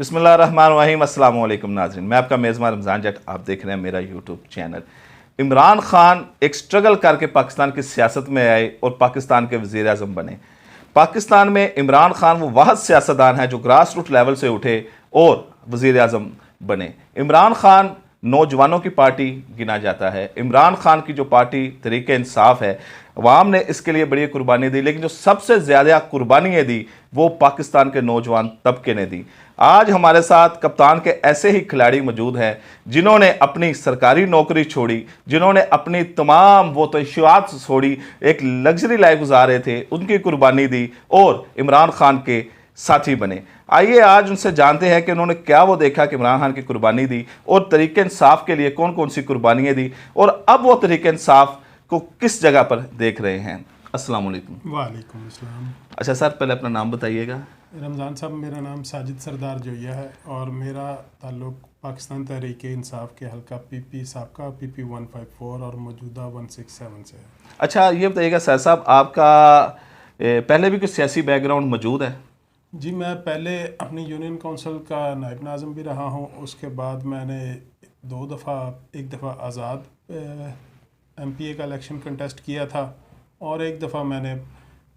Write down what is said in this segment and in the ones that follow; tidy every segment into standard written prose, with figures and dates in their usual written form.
बिस्मिल्लाहिर्रहमानिर्रहीम। अस्सलाम वालेकुम नाज़रीन, मैं आपका मेज़बान रमज़ान जट, आप देख रहे हैं मेरा यूट्यूब चैनल। इमरान खान एक स्ट्रगल करके पाकिस्तान की सियासत में आए और पाकिस्तान के वज़ीर आज़म बने। पाकिस्तान में इमरान खान वो वाहद सियासतदान है जो ग्रास रूट लेवल से उठे और वज़ीर आज़म बने। इमरान खान नौजवानों की पार्टी गिना जाता है। इमरान खान की जो पार्टी तहरीक इंसाफ है, अवाम ने इसके लिए बड़ी कुर्बानी दी, लेकिन जो सबसे ज़्यादा कुर्बानियाँ दी वो पाकिस्तान के नौजवान तबके ने दी। आज हमारे साथ कप्तान के ऐसे ही खिलाड़ी मौजूद हैं जिन्होंने अपनी सरकारी नौकरी छोड़ी, जिन्होंने अपनी तमाम वो तशव्वुआत छोड़ी, एक लग्जरी लाइफ गुजार रहे थे, उनकी कुर्बानी दी और इमरान खान के साथी बने। आइए आज उनसे जानते हैं कि उन्होंने क्या वो देखा कि इमरान खान की कुर्बानी दी और तहरीक इंसाफ के लिए कौन कौन सी कुर्बानियाँ दी और अब वो तहरीक इंसाफ को किस जगह पर देख रहे हैं। अस्सलाम वालेकुम। वालेकुम अस्सलाम। अच्छा सर, पहले अपना नाम बताइएगा। रमज़ान साहब, मेरा नाम साजिद सरदार जोया है और मेरा ताल्लुक़ पाकिस्तान तहरीक इंसाफ के हल्का पीपी साबका पीपी 154 और मौजूदा 167 से है। अच्छा ये बताइएगा सर साहब, आपका पहले भी कोई सियासी बैकग्राउंड मौजूद है? जी, मैं पहले अपनी यूनियन काउंसिल का नायब नाज़िम भी रहा हूँ। उसके बाद मैंने एक दफ़ा आज़ाद MPA का इलेक्शन कंटेस्ट किया था और एक दफ़ा मैंने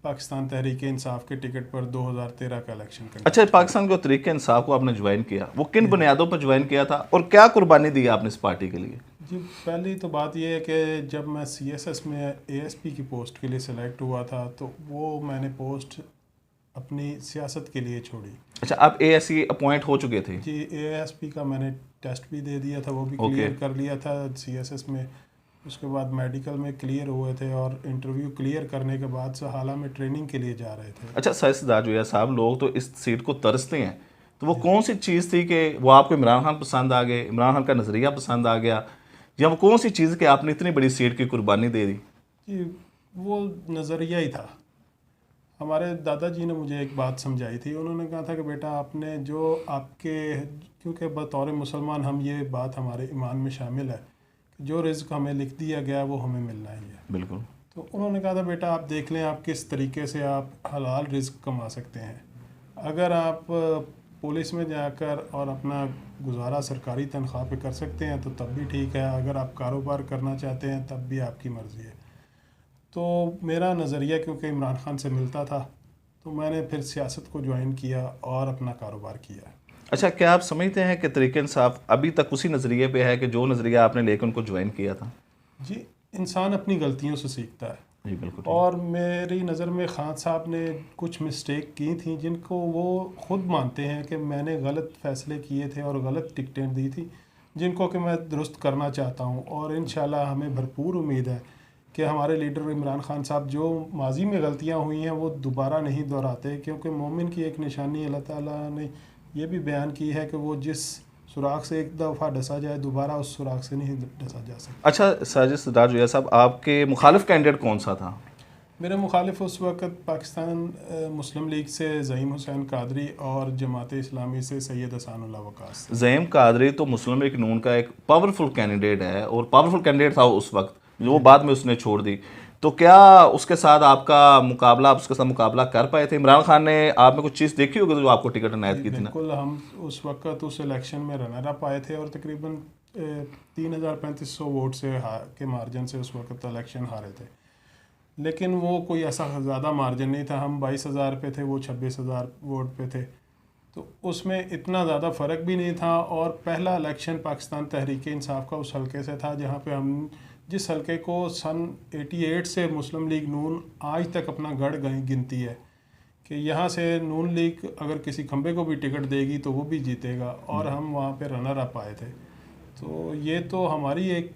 पाकिस्तान तहरीक इंसाफ के टिकट पर 2013 का इलेक्शन कंटेस्ट। अच्छा, पाकिस्तान को तहरीक इंसाफ को आपने ज्वाइन किया, वो किन बुनियादों पर ज्वाइन किया था और क्या कुर्बानी दी आपने इस पार्टी के लिए? जी, पहली तो बात यह है कि जब मैं CSS में ASP की पोस्ट के लिए सिलेक्ट हुआ था तो वो मैंने पोस्ट अपनी सियासत के लिए छोड़ी। अच्छा, आप ASC अपॉइंट हो चुके थे? जी, ASP का मैंने टेस्ट भी दे दिया था, वो भी क्लियर कर लिया था CSS में। उसके बाद मेडिकल में क्लियर हुए थे और इंटरव्यू क्लियर करने के बाद सहाला में ट्रेनिंग के लिए जा रहे थे। अच्छा सरदार जोया साहब, लोग तो इस सीट को तरसते हैं, तो वो कौन सी चीज़ थी कि वो आपको इमरान खान पसंद आ गए, इमरान खान का नज़रिया पसंद आ गया, या वो कौन सी चीज़ कि आपने इतनी बड़ी सीट की कुर्बानी दे दी? जी, वो नज़रिया ही था। हमारे दादाजी ने मुझे एक बात समझाई थी। उन्होंने कहा था कि बेटा, आपने जो आपके, क्योंकि बतौर मुसलमान हम, ये बात हमारे ईमान में शामिल है, जो रिज़्क हमें लिख दिया गया वो हमें मिलना ही है। बिल्कुल। तो उन्होंने कहा था बेटा, आप देख लें आप किस तरीके से आप हलाल रिज़्क कमा सकते हैं। अगर आप पुलिस में जाकर और अपना गुजारा सरकारी तनख्वाह पे कर सकते हैं तो तब भी ठीक है, अगर आप कारोबार करना चाहते हैं तब भी आपकी मर्ज़ी है। तो मेरा नज़रिया क्योंकि इमरान खान से मिलता था तो मैंने फिर सियासत को ज्वाइन किया और अपना कारोबार किया। अच्छा, क्या आप समझते हैं कि तहरीक इंसाफ अभी तक उसी नज़रिए पे है कि जो नज़रिया आपने लेकर उनको ज्वाइन किया था? जी, इंसान अपनी गलतियों से सीखता है। जी बिल्कुल। और मेरी नज़र में खान साहब ने कुछ मिस्टेक की थी जिनको वो ख़ुद मानते हैं कि मैंने गलत फ़ैसले किए थे और गलत टिकटें दी थी, जिनको कि मैं दुरुस्त करना चाहता हूँ। और इंशाल्लाह हमें भरपूर उम्मीद है कि हमारे लीडर इमरान खान साहब जो माजी में गलतियाँ हुई हैं वो दोबारा नहीं दोहराते, क्योंकि मोमिन की एक निशानी अल्लाह ताला ने ये भी बयान की है कि वो जिस सुराख से एक दफ़ा डसा जाए दोबारा उस सुराख से नहीं डसा जा सकता। अच्छा साजिद सरदार जोया साहब, आपके मुखालिफ कैंडिडेट कौन सा था? मेरे मुखालिफ उस वक़्त पाकिस्तान मुस्लिम लीग से ज़हीम हुसैन कादरी और जमात इस्लामी से सैयद हसानुल्लाह वकास। ज़हीम कादरी तो मुस्लिम लीग नून का एक पावरफुल कैंडिडेट है और पावरफुल कैंडिडेट था उस वक्त, जो बाद में उसने छोड़ दी। तो क्या उसके साथ आपका मुकाबला, आप उसके साथ मुकाबला कर पाए थे? इमरान खान ने आप में कुछ चीज़ देखी होगी जो आपको टिकट अनायत की थी ना? बिल्कुल, हम उस वक़्त उस इलेक्शन में रनर अप आए थे और तकरीबन 3,3500 वोट से के मार्जिन से उस वक़्त इलेक्शन हारे थे। लेकिन वो कोई ऐसा ज़्यादा मार्जिन नहीं था, हम 22,000 पे थे, वो 26,000 वोट पे थे, तो उसमें इतना ज़्यादा फ़र्क भी नहीं था। और पहला इलेक्शन पाकिस्तान तहरीक इंसाफ का उस हल्के से था जहाँ पे हम, जिस हल्के को सन 88 से मुस्लिम लीग नून आज तक अपना गढ़ गिनती है कि यहाँ से नून लीग अगर किसी खंबे को भी टिकट देगी तो वो भी जीतेगा, और हम वहाँ पे रनर अप आए थे। तो ये तो हमारी एक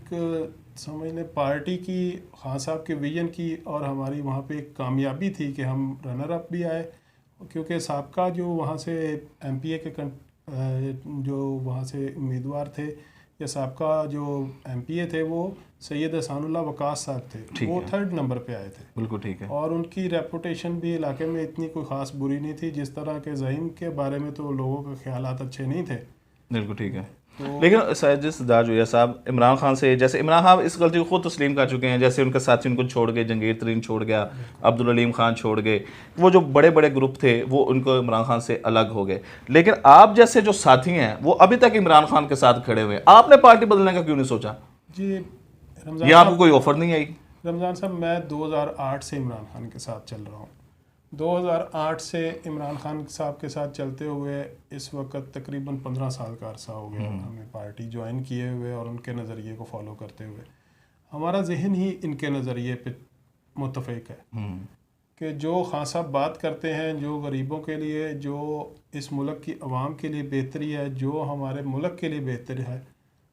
समझ लें पार्टी की, खान साहब के विजन की और हमारी वहाँ पे एक कामयाबी थी कि हम रनर अप भी आए, क्योंकि साबका जो वहाँ से MPA के जो वहाँ से उम्मीदवार थे या साबका जो MPA थे वो सैयद हसानुल्लाह वकास साहब थे, वो 3rd नंबर पे आए थे। बिल्कुल ठीक है। और उनकी रेपुटेशन भी इलाके में इतनी कोई ख़ास बुरी नहीं थी। जिस तरह के ज़हीम के बारे में तो लोगों के ख्यालात अच्छे नहीं थे, बिल्कुल ठीक है। लेकिन साजिद दाजुया साहब, इमरान खान से, जैसे इमरान खान इस गलती को खुद तस्लीम कर चुके हैं, जैसे उनके साथी उनको छोड़ गए, जंगीर तरीन छोड़ गया, अब्दुल अलीम खान छोड़ गए, वो जो बड़े बड़े ग्रुप थे वो उनको इमरान खान से अलग हो गए। लेकिन आप जैसे जो साथी हैं वो अभी तक इमरान खान के साथ खड़े हुए हैं, आपने पार्टी बदलने का क्यों नहीं सोचा? जी रमज़ान या आपको साहब, कोई ऑफर नहीं आई? रमज़ान साहब मैं 2008 से इमरान खान के साथ चल रहा हूँ। 2008 से इमरान खान साहब के साथ चलते हुए इस वक्त तकरीबन 15 साल का अरसा हो गया हमें पार्टी ज्वाइन किए हुए और उनके नज़रिए को फॉलो करते हुए। हमारा जहन ही इनके नज़रिए पे मुत्तफ़िक है कि जो खान साहब बात करते हैं, जो गरीबों के लिए, जो इस मुल्क की आवाम के लिए बेहतरी है, जो हमारे मुल्क के लिए बेहतर है,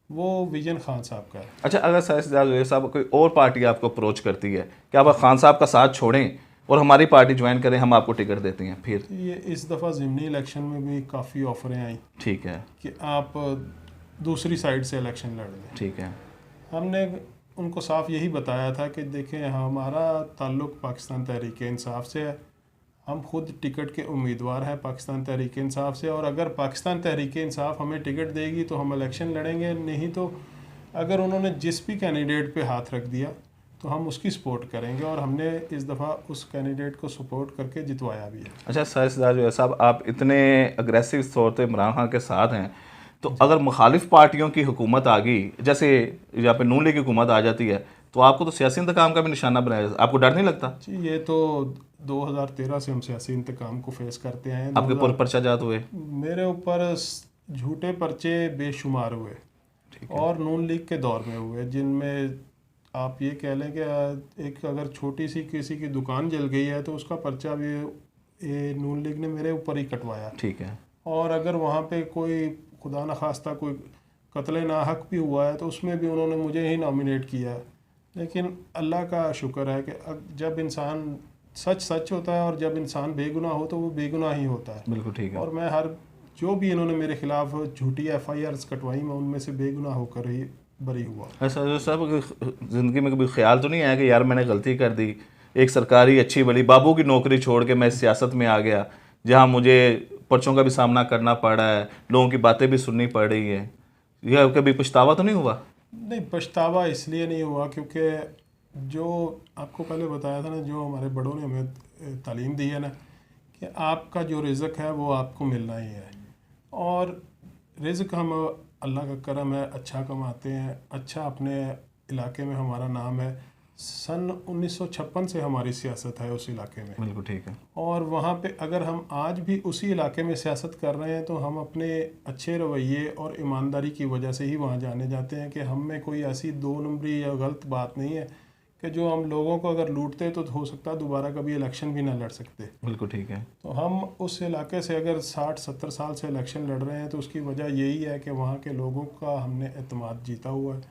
वो विजन खान साहब का है। अच्छा, अगर साजिद साहब कोई और पार्टी आपको अप्रोच करती है कि आप खान साहब का साथ छोड़ें और हमारी पार्टी ज्वाइन करें, हम आपको टिकट देते हैं, फिर? ये इस दफ़ा ज़िमनी इलेक्शन में भी काफ़ी ऑफरें आई, ठीक है, कि आप दूसरी साइड से इलेक्शन लड़ लें। ठीक है। हमने उनको साफ यही बताया था कि देखें, हमारा ताल्लुक़ पाकिस्तान तहरीक इंसाफ से है, हम खुद टिकट के उम्मीदवार हैं पाकिस्तान तहरीक इंसाफ से, और अगर पाकिस्तान तहरीक इंसाफ हमें टिकट देगी तो हम इलेक्शन लड़ेंगे, नहीं तो अगर उन्होंने जिस भी कैंडिडेट पे हाथ रख दिया तो हम उसकी सपोर्ट करेंगे, और हमने इस दफ़ा उस कैंडिडेट को सपोर्ट करके जितवाया भी है। अच्छा साजिद साहब, आप इतने अग्रेसिव तौर पर इमरान खान के साथ हैं, तो अगर मुखालिफ पार्टियों की हुकूमत आ गई, जैसे यहाँ पे नून लीग की हुकूमत आ जाती है, तो आपको तो सियासी इंतकाम का भी निशाना बनाया, आपको डर नहीं लगता? जी ये तो 2013 से हम सियासी इंतकाम को फेस करते हैं। आपके ऊपर पर्चा जात हुए? मेरे ऊपर झूठे पर्चे बेशुमार हुए, और नून लीग के दौर में हुए, जिनमें आप ये कह लें कि एक अगर छोटी सी किसी की दुकान जल गई है तो उसका पर्चा भी ये नून लीग ने मेरे ऊपर ही कटवाया। ठीक है। और अगर वहाँ पे कोई खुदा न खास्ता कोई कत्ल नाहक भी हुआ है तो उसमें भी उन्होंने मुझे ही नॉमिनेट किया। लेकिन अल्लाह का शुक्र है कि जब इंसान सच सच होता है और जब इंसान बेगुनाह हो तो वो बेगुनाह ही होता है। बिल्कुल ठीक है। और मैं हर जो भी इन्होंने मेरे खिलाफ झूठी FIRs कटवाई, मैं उनमें से बेगुनाह होकर ही बरी हुआ। ऐसा साहब, ज़िंदगी में कभी ख्याल तो नहीं आया कि यार मैंने गलती कर दी, एक सरकारी अच्छी बड़ी बाबू की नौकरी छोड़ के मैं सियासत में आ गया, जहाँ मुझे पर्चों का भी सामना करना पड़ रहा है, लोगों की बातें भी सुननी पड़ रही है, यह कभी पछतावा तो नहीं हुआ? नहीं, पछतावा इसलिए नहीं हुआ क्योंकि जो आपको पहले बताया था ना, जो हमारे बड़ों ने हमें तालीम दी है ना, कि आपका जो रिज़्क है वो आपको मिलना ही है, और रिज़्क हम अल्लाह का करम है, अच्छा कमाते हैं, अच्छा अपने इलाके में हमारा नाम है। सन 1956 से हमारी सियासत है उस इलाके में। बिल्कुल ठीक है। और वहाँ पे अगर हम आज भी उसी इलाके में सियासत कर रहे हैं तो हम अपने अच्छे रवैये और ईमानदारी की वजह से ही वहाँ जाने जाते हैं, कि हम में कोई ऐसी 2 नंबरी या गलत बात नहीं है कि जो हम लोगों को अगर लूटते तो हो सकता है दोबारा कभी इलेक्शन भी ना लड़ सकते। बिल्कुल ठीक है। तो हम उस इलाके से अगर 60-70 साल से इलेक्शन लड़ रहे हैं तो उसकी वजह यही है कि वहाँ के लोगों का हमने एतमाद जीता हुआ है,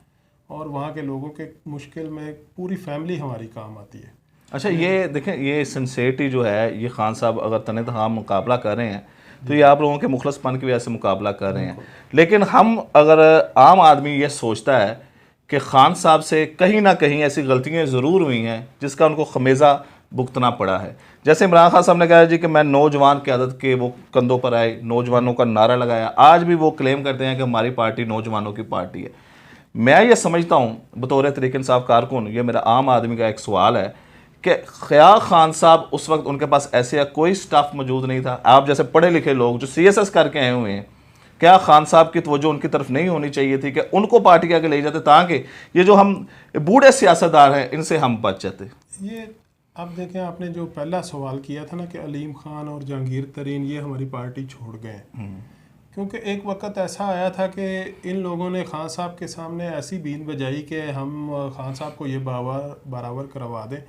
और वहाँ के लोगों के मुश्किल में पूरी फैमिली हमारी काम आती है। अच्छा, ये देखें, ये सिंसेरिटी जो है, ये खान साहब अगर तने तमाम मुकाबला कर रहे हैं तो ये आप लोगों के मुखलसपन की वजह से मुकाबला कर रहे हैं। लेकिन हम अगर आम आदमी ये सोचता है कि खान साहब से कहीं ना कहीं ऐसी गलतियाँ ज़रूर हुई हैं जिसका उनको खमेज़ा भुगतना पड़ा है। जैसे इमरान खान साहब ने कहा जी कि मैं नौजवान क़यादत के वो कंधों पर आए, नौजवानों का नारा लगाया, आज भी वो क्लेम करते हैं कि हमारी पार्टी नौजवानों की पार्टी है। मैं ये समझता हूँ बतौर तहरीक इंसाफ कारकुन, ये मेरा आम आदमी का एक सवाल है कि ख़या खान साहब उस वक्त उनके पास ऐसे कोई स्टाफ मौजूद नहीं था, आप जैसे पढ़े लिखे लोग जो CSS करके आए हुए हैं, क्या खान साहब की तवज्जो उनकी तरफ नहीं होनी चाहिए थी कि उनको पार्टी के आगे ले जाते ताकि ये जो हम बूढ़े सियासतदार हैं इनसे हम बच जाते? ये आप देखें, आपने जो पहला सवाल किया था ना कि अलीम खान और जहांगीर तरीन ये हमारी पार्टी छोड़ गए, क्योंकि एक वक्त ऐसा आया था कि इन लोगों ने खान साहब के सामने ऐसी बीन बजाई कि हम खान साहब को ये बराबर करवा दें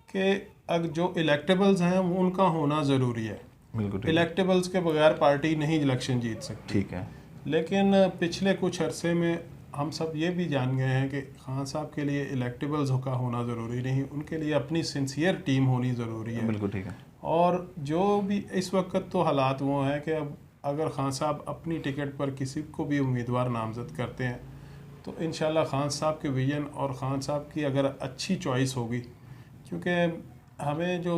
कि अब जो इलेक्टेबल्स हैं वो उनका होना ज़रूरी है। बिल्कुल। इलेक्टेबल्स के बगैर पार्टी नहीं इलेक्शन जीत सकती। ठीक है। लेकिन पिछले कुछ अरसे में हम सब ये भी जान गए हैं कि खान साहब के लिए इलेक्टेबल्स का होना ज़रूरी नहीं, उनके लिए अपनी सिंसियर टीम होनी ज़रूरी है। बिल्कुल ठीक है। और जो भी इस वक्त तो हालात वो हैं कि अब अगर खान साहब अपनी टिकट पर किसी को भी उम्मीदवार नामज़द करते हैं तो इंशाल्लाह खान साहब के विजन और ख़ान साहब की अगर अच्छी चॉइस होगी, क्योंकि हमें जो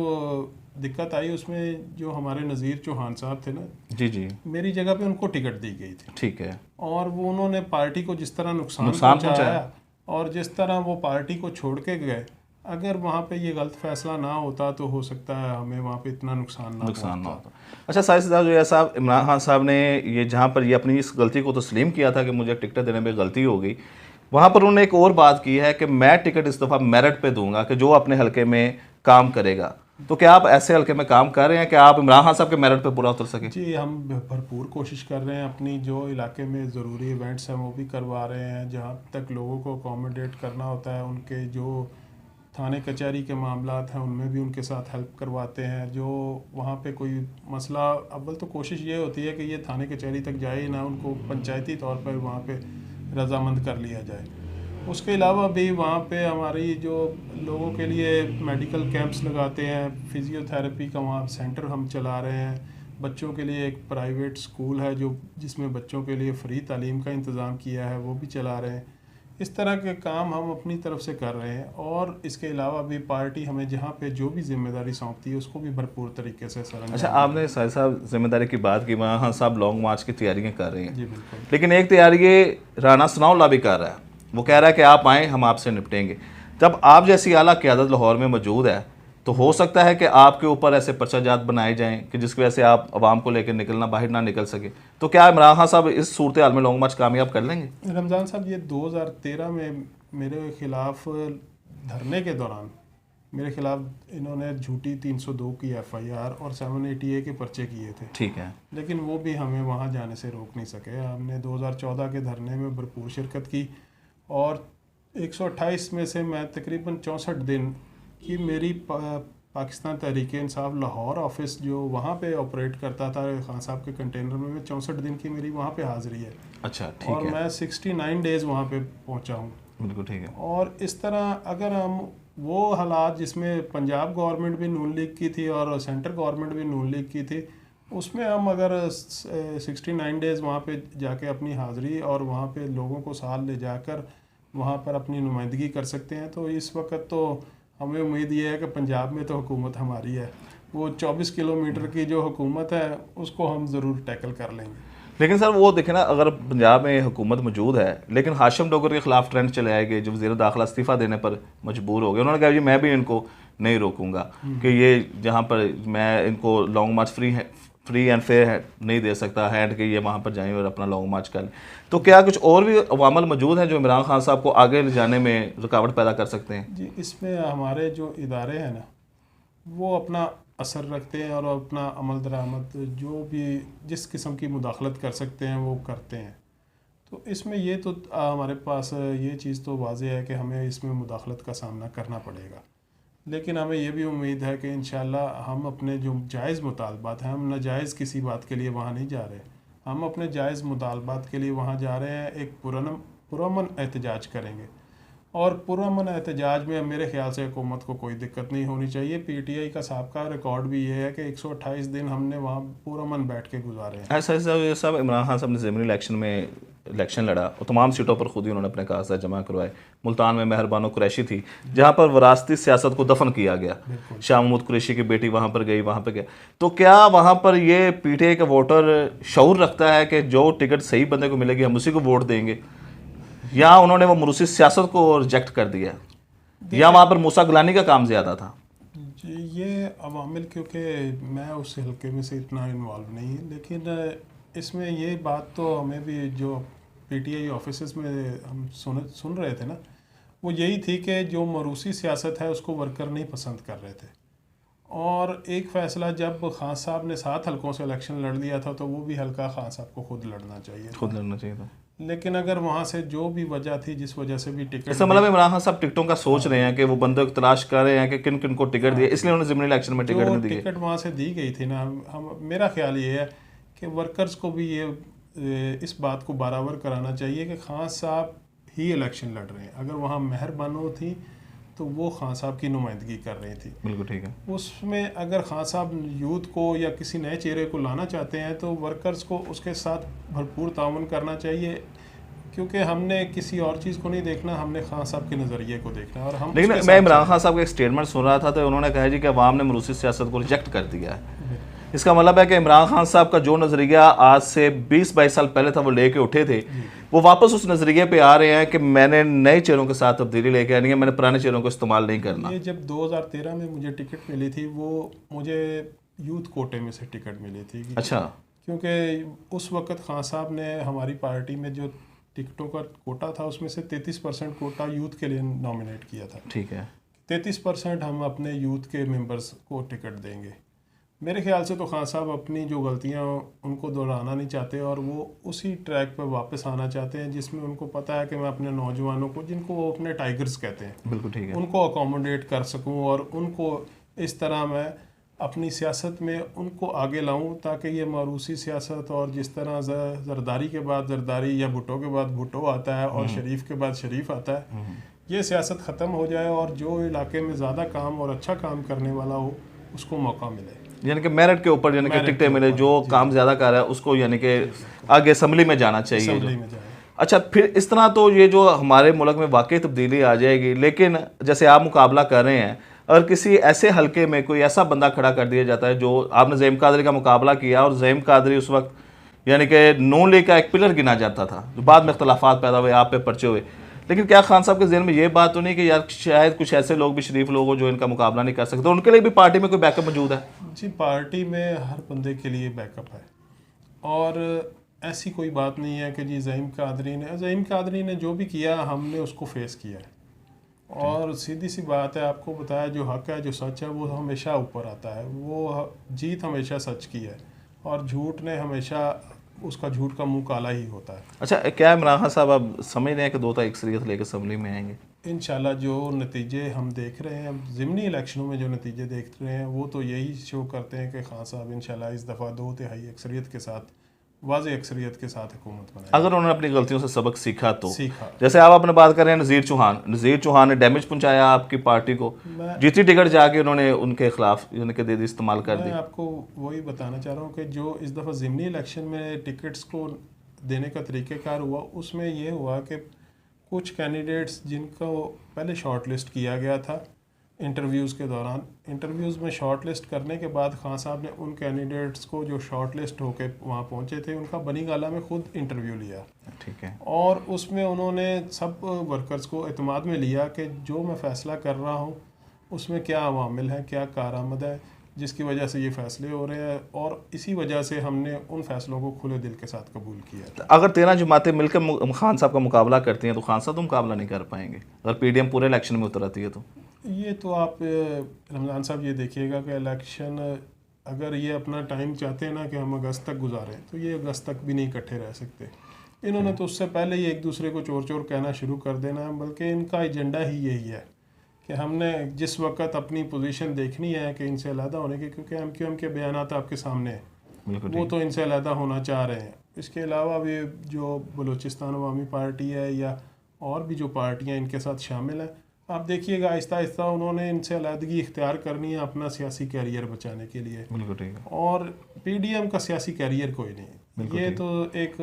दिक्कत आई उसमें जो हमारे नज़ीर चौहान साहब थे ना, जी जी, मेरी जगह पे उनको टिकट दी गई थी, ठीक है। और वो उन्होंने पार्टी को जिस तरह नुकसान नुकसान पहुंचाया और जिस तरह वो पार्टी को छोड़ के गए, अगर वहाँ पे ये गलत फैसला ना होता तो हो सकता है हमें वहाँ पे इतना नुकसान ना होता। होता। अच्छा साहिद जो साहब, इमरान खान साहब ने ये जहाँ पर ये अपनी इस गलती को तस्लीम किया था कि मुझे टिकट देने में गलती हो गई, वहाँ पर उन्होंने एक और बात की है कि मैं टिकट इस दफ़ा मेरिट पे दूंगा कि जो अपने हलके में काम करेगा। तो क्या आप ऐसे हलके में काम कर रहे हैं कि आप इमरान खान साहब के मेरिट पे पूरा उतर सकें? जी, हम भरपूर कोशिश कर रहे हैं, अपनी जो इलाके में ज़रूरी इवेंट्स हैं वो भी करवा रहे हैं, जहाँ तक लोगों को अकोमोडेट करना होता है, उनके जो थाने कचहरी के मामलात हैं उनमें भी उनके साथ हेल्प करवाते हैं। जो वहाँ पे कोई मसला, अव्वल तो कोशिश ये होती है कि ये थाने कचहरी तक जाए ना, उनको पंचायती तौर पर वहाँ पे रजामंद कर लिया जाए। उसके अलावा भी वहाँ पे हमारी जो लोगों के लिए मेडिकल कैंप्स लगाते हैं, फिज़ियोथेरेपी का वहाँ सेंटर हम चला रहे हैं। बच्चों के लिए एक प्राइवेट स्कूल है जो जिसमें बच्चों के लिए फ्री तालीम का इंतज़ाम किया है, वो भी चला रहे हैं। इस तरह के काम हम अपनी तरफ से कर रहे हैं, और इसके अलावा भी पार्टी हमें जहाँ पे जो भी जिम्मेदारी सौंपती है उसको भी भरपूर तरीके से सर। अच्छा, आपने साहिद साहब जिम्मेदारी की बात की, वहाँ हाँ साहब लॉन्ग मार्च की तैयारियाँ कर रहे हैं। जी बिल्कुल। लेकिन एक तैयारी ये राना सनाउल्लाह भी कर रहा है, वो कह रहा है कि आप आएँ हम आपसे निपटेंगे। जब आप जैसी आला क़यादत लाहौर में मौजूद है तो हो सकता है कि आपके ऊपर ऐसे पर्चाजात बनाए जाएं कि जिसकी वजह से आप आवाम को लेकर निकलना बाहर ना निकल सके। तो क्या इमरान खान साहब इस सूरत हाल में लॉन्ग मार्च कामयाब कर लेंगे? रमज़ान साहब, ये 2013 में मेरे खिलाफ धरने के दौरान मेरे खिलाफ इन्होंने झूठी 302 की FIR और 780A के पर्चे किए थे, ठीक है। लेकिन वो भी हमें वहाँ जाने से रोक नहीं सके। हमने 2014 के धरने में भरपूर शिरकत की, और 128 में से मैं तकरीबन 64 दिन की मेरी पाकिस्तान तहरीक इंसाफ लाहौर ऑफिस जो वहाँ पे ऑपरेट करता था खान साहब के कंटेनर में, 64 दिन की मेरी वहाँ पे हाज़िरी है। अच्छा, ठीक और है। मैं 69 डेज़ वहाँ पे पहुँचा हूँ। बिल्कुल ठीक है। और इस तरह अगर हम वो हालात जिसमें पंजाब गवर्नमेंट भी नून लीग की थी और सेंट्रल गवर्नमेंट भी नून लीग की थी, उसमें हम अगर 69 डेज़ वहाँ पे जाके अपनी हाज़िरी और वहाँ पे लोगों को साथ ले जाकर वहाँ पर अपनी नुमाइंदगी कर सकते हैं, तो इस वक्त तो हमें उम्मीद ये है कि पंजाब में तो हुकूमत हमारी है, वो 24 किलोमीटर की जो हुकूमत है उसको हम ज़रूर टैकल कर लेंगे। लेकिन सर वो देखें ना, अगर पंजाब में हुकूमत मौजूद है लेकिन हाशिम डोगर के खिलाफ ट्रेंड चले आएंगे, जो वज़ीर दाखिला इस्तीफ़ा देने पर मजबूर हो गए, उन्होंने कहा जी मैं भी इनको नहीं रोकूंगा कि ये जहाँ पर मैं इनको long March free and fair नहीं दे सकता हैंड कि ये वहाँ पर जाएं और अपना लॉन्ग मार्च करें। तो क्या कुछ और भी अवामल मौजूद हैं जो इमरान खान साहब को आगे ले जाने में रुकावट पैदा कर सकते हैं? जी, इसमें हमारे जो इदारे हैं ना, वो अपना असर रखते हैं और अपना अमल दरामद जो भी जिस किस्म की मुदाखलत कर सकते हैं वो करते हैं। तो इसमें ये तो हमारे पास ये चीज़ तो वाज़ेह है कि हमें इसमें मुदाखलत का सामना करना पड़ेगा, लेकिन हमें ये भी उम्मीद है कि इंशाल्लाह हम अपने जो जायज़ मुतालबात हैं, हम नाजायज़ किसी बात के लिए वहाँ नहीं जा रहे, हम अपने जायज़ मुतालबात के लिए वहाँ जा रहे हैं। एक पुरअमन एहतजाज करेंगे, और पुरअमन एहतजाज में मेरे ख्याल से हुकूमत को कोई दिक्कत नहीं होनी चाहिए। PTI का साहबका रिकॉर्ड भी ये है कि 128 दिन हमने वहाँ पुरअमन बैठ के गुजारे हैं। ऐसा सब इमरान खान साहब ने ज़मीनी इलेक्शन में इलेक्शन लड़ा और तमाम सीटों पर खुद ही उन्होंने अपने कागजात जमा करवाए। मुल्तान में मेहरबानो कुरैशी थी जहाँ पर वरासती सियासत को दफन किया गया, शाह महमूद कुरैशी की बेटी वहाँ पर गई, वहाँ पर गया। तो क्या वहाँ पर ये PTI का वोटर शऊर रखता है कि जो टिकट सही बंदे को मिलेगी हम उसी को वोट देंगे, या उन्होंने वो मुरूसी सियासत को रिजेक्ट कर दिया, या वहाँ पर मूसा गिलानी का काम ज़्यादा था? जी, ये अवामिल, क्योंकि मैं उस हल्के में से इतना इन्वॉल्व नहीं है, लेकिन इसमें ये बात तो हमें भी जो PTI ऑफिस में हम सुन रहे थे ना, वो यही थी कि जो मरूसी सियासत है उसको वर्कर नहीं पसंद कर रहे थे। और एक फ़ैसला जब खान साहब ने 7 हल्कों से इलेक्शन लड़ लिया था तो वो भी हल्का खान साहब को खुद लड़ना चाहिए था। लेकिन अगर वहाँ से जो भी वजह थी जिस वजह से भी टिकट, इसका मतलब इमरान खान साहब टिकटों का सोच रहे हैं कि वो बंदे को तलाश कर रहे हैं कि किन किन को टिकट दिए, इसलिए उन्होंने ज़मीनी इलेक्शन में टिकट नहीं दिए। टिकट वहाँ से दी गई थी ना, हम मेरा ख्याल ये है कि वर्कर्स को भी ये इस बात को बराबर कराना चाहिए कि खान साहब ही इलेक्शन लड़ रहे हैं। अगर वहाँ मेहरबानो थी तो वो खान साहब की नुमाइंदगी कर रही थी। बिल्कुल ठीक है। उसमें अगर खान साहब यूथ को या किसी नए चेहरे को लाना चाहते हैं तो वर्कर्स को उसके साथ भरपूर ताउन करना चाहिए। क्योंकि हमने किसी और चीज़ को नहीं देखना, हमने खान साहब के नज़रिए को देखना है और हम लेकिन उसके मैं साथ इमरान खान साहब का एक स्टेटमेंट सुन रहा था तो उन्होंने कहा जी कि अवाम ने मरूसी सियासत को रिजेक्ट कर दिया है। इसका मतलब है कि इमरान खान साहब का जो नज़रिया आज से 20-22 साल पहले था वो लेके उठे थे, वो वापस उस नज़रिए पे आ रहे हैं कि मैंने नए चेहरों के साथ तब्दीली लेके आनी है, मैंने पुराने चेहरों को इस्तेमाल नहीं करना। ये जब 2013 में मुझे टिकट मिली थी, वो मुझे यूथ कोटे में से टिकट मिली थी। अच्छा। क्योंकि उस वक्त खान साहब ने हमारी पार्टी में जो टिकटों का कोटा था उसमें से 33% कोटा यूथ के लिए नॉमिनेट किया था। ठीक है। 33% हम अपने यूथ के मेंबर्स को टिकट देंगे। मेरे ख्याल से तो खान साहब अपनी जो गलतियां उनको दोहराना नहीं चाहते और वो उसी ट्रैक पर वापस आना चाहते हैं जिसमें उनको पता है कि मैं अपने नौजवानों को, जिनको वो अपने टाइगर्स कहते हैं, बिल्कुल ठीक है, उनको अकोमोडेट कर सकूं और उनको इस तरह मैं अपनी सियासत में उनको आगे लाऊं ताकि ये मारूसी सियासत और जिस तरह जरदारी के बाद जरदारी या भुट्टो के बाद भुट्टो आता है और शरीफ के बाद शरीफ आता है, ये सियासत ख़त्म हो जाए और जो इलाके में ज़्यादा काम और अच्छा काम करने वाला हो उसको मौका मिले। यानी कि मेरिट के ऊपर यानी कि टिकटें मिले, जो काम ज़्यादा कर रहा है उसको यानी कि आगे असम्बली में जाना चाहिए। असम्बली में जाए। अच्छा, फिर इस तरह तो ये जो हमारे मुल्क में वाकई तब्दीली आ जाएगी, लेकिन जैसे आप मुकाबला कर रहे हैं, अगर किसी ऐसे हलके में कोई ऐसा बंदा खड़ा कर दिया जाता है, जो आपने ज़हीम कादरी का मुकाबला किया और ज़हीम कादरी उस वक्त यानी कि नून लीग का एक पिलर गिना जाता था, जो बाद में इख्तलाफात पैदा हुए, आप पे पर्चे हुए, लेकिन क्या खान साहब के ज़हन में ये बात तो नहीं कि यार शायद कुछ ऐसे लोग भी, शरीफ लोग हो जो इनका मुकाबला नहीं कर सकते, उनके लिए भी पार्टी में कोई बैकअप मौजूद है? जी, पार्टी में हर बंदे के लिए बैकअप है और ऐसी कोई बात नहीं है कि जी ज़हीम कादरी ने जो भी किया हमने उसको फेस किया है और सीधी सी बात है, आपको बताया जो हक है, जो सच है वो हमेशा ऊपर आता है। वो जीत हमेशा सच की है और झूठ ने हमेशा उसका झूठ का मुंह काला ही होता है। अच्छा, क्या इमरान खान साहब आप समझ रहे हैं कि 2 तारीख अक्सरियत लेकर असम्बली में आएंगे? इंशाल्लाह जो नतीजे हम देख रहे हैं, ज़िमनी इलेक्शनों में जो नतीजे देख रहे हैं, वो तो यही शो करते हैं कि खान साहब इंशाल्लाह इस दफ़ा 2/3 अक्सरियत के साथ, वाज़ेह अक्सरियत के साथ हुकूमत बनाए। अगर उन्होंने अपनी गलतियों से सबक सीखा तो सीखा। जैसे आप अपने बात कर रहे हैं नज़ीर चौहान ने डैमेज पहुंचाया आपकी पार्टी को, जीती टिकट जाके उन्होंने उनके खिलाफ उनके दे दी, इस्तेमाल कर दी। मैं आपको वही बताना चाह रहा हूँ कि जो इस दफ़ा ज़िमनी इलेक्शन में टिकट्स को देने का तरीक़ेकार हुआ, उसमें ये हुआ कि कुछ कैंडिडेट्स जिनको पहले शॉर्ट लिस्ट किया गया था इंटरव्यूज़ के दौरान, इंटरव्यूज़ में शॉर्ट लिस्ट करने के बाद खान साहब ने उन कैंडिडेट्स को जो शॉर्ट लिस्ट होकर वहाँ पहुँचे थे, उनका बनी गाला में ख़ुद इंटरव्यू लिया। ठीक है। और उसमें उन्होंने सब वर्कर्स को एतमाद में लिया कि जो मैं फ़ैसला कर रहा हूँ उसमें क्या अवामिल है, क्या कारआमद है, जिसकी वजह से ये फ़ैसले हो रहे हैं और इसी वजह से हमने उन फैसलों को खुले दिल के साथ कबूल किया। अगर 13 जमातें मिलकर खान साहब का मुकाबला करती हैं तो खान साहब तो मुकाबला नहीं कर पाएंगे, अगर पीडीएम पूरे इलेक्शन में उतर आती है तो? ये तो आप रमज़ान साहब ये देखिएगा कि इलेक्शन अगर ये अपना टाइम चाहते हैं ना कि हम अगस्त तक गुजारें, तो ये अगस्त तक भी नहीं इकट्ठे रह सकते। इन्होंने तो उससे पहले ही एक दूसरे को चोर चोर कहना शुरू कर देना है, बल्कि इनका एजेंडा ही यही है कि हमने जिस वक्त अपनी पोजीशन देखनी है कि इनसे अलहदा होने की, क्योंकि MQM के बयानात आपके सामने हैं, वो तो इनसे अलहदा होना चाह रहे हैं। इसके अलावा भी जो बलूचिस्तान अवामी पार्टी है या और भी जो पार्टियां इनके साथ शामिल हैं, आप देखिएगा आहिस्ता आहिस्ता उन्होंने इनसे अलहदगी इख्तियार करनी है अपना सियासी कैरियर बचाने के लिए। बिल्कुल ठीक है। और पीडीएम का सियासी कैरियर कोई नहीं, ये तो एक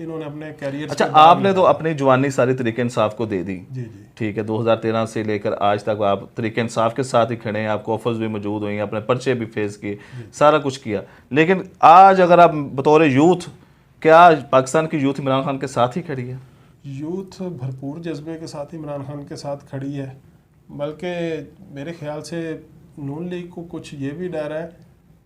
इन्होंने अपने कैरियर। अच्छा, आपने तो अपनी जवानी सारी तरीके इंसाफ को दे दी। जी जी ठीक है, 2013 से लेकर आज तक आप तरीके इंसाफ के साथ ही खड़े हैं, आपको ऑफर्स भी मौजूद हुई, अपने पर्चे भी फेस किए, सारा कुछ किया, लेकिन आज अगर आप बतौर यूथ, क्या पाकिस्तान की यूथ इमरान खान के साथ ही खड़ी है? यूथ भरपूर जज्बे के साथ इमरान खान के साथ खड़ी है, बल्कि मेरे ख्याल से नून लीग को कुछ ये भी डर है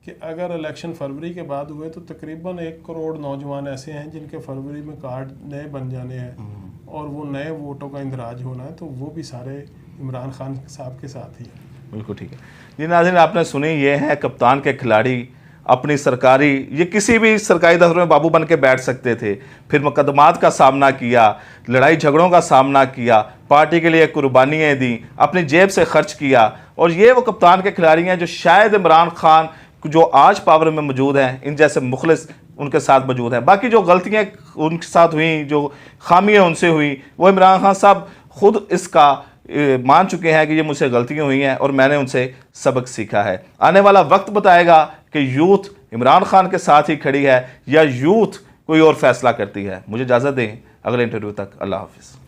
कि अगर इलेक्शन फरवरी के बाद हुए तो तकरीबन 1 करोड़ नौजवान ऐसे हैं जिनके फरवरी में कार्ड नए बन जाने हैं और वो नए वोटों का इंदराज होना है, तो वो भी सारे इमरान खान साहब के साथ ही है। बिल्कुल ठीक है जी। नाज़रीन, आपने सुनी, ये है कप्तान के खिलाड़ी, अपनी सरकारी, ये किसी भी सरकारी दफ्तर में बाबू बन के बैठ सकते थे, फिर मुकदमात का सामना किया, लड़ाई झगड़ों का सामना किया, पार्टी के लिए कुर्बानियाँ दी, अपनी जेब से खर्च किया, और ये वो कप्तान के खिलाड़ी हैं जो शायद इमरान खान जो आज पावर में मौजूद हैं, इन जैसे मुखलिस उनके साथ मौजूद हैं। बाकी जो गलतियाँ उनके साथ हुई, जो खामियाँ उनसे हुई, वो इमरान खान साहब खुद इसका मान चुके हैं कि ये मुझसे गलतियाँ हुई हैं और मैंने उनसे सबक सीखा है। आने वाला वक्त बताएगा कि यूथ इमरान खान के साथ ही खड़ी है या यूथ कोई और फैसला करती है। मुझे इजाज़त दें, अगले इंटरव्यू तक अल्लाह हाफिज़।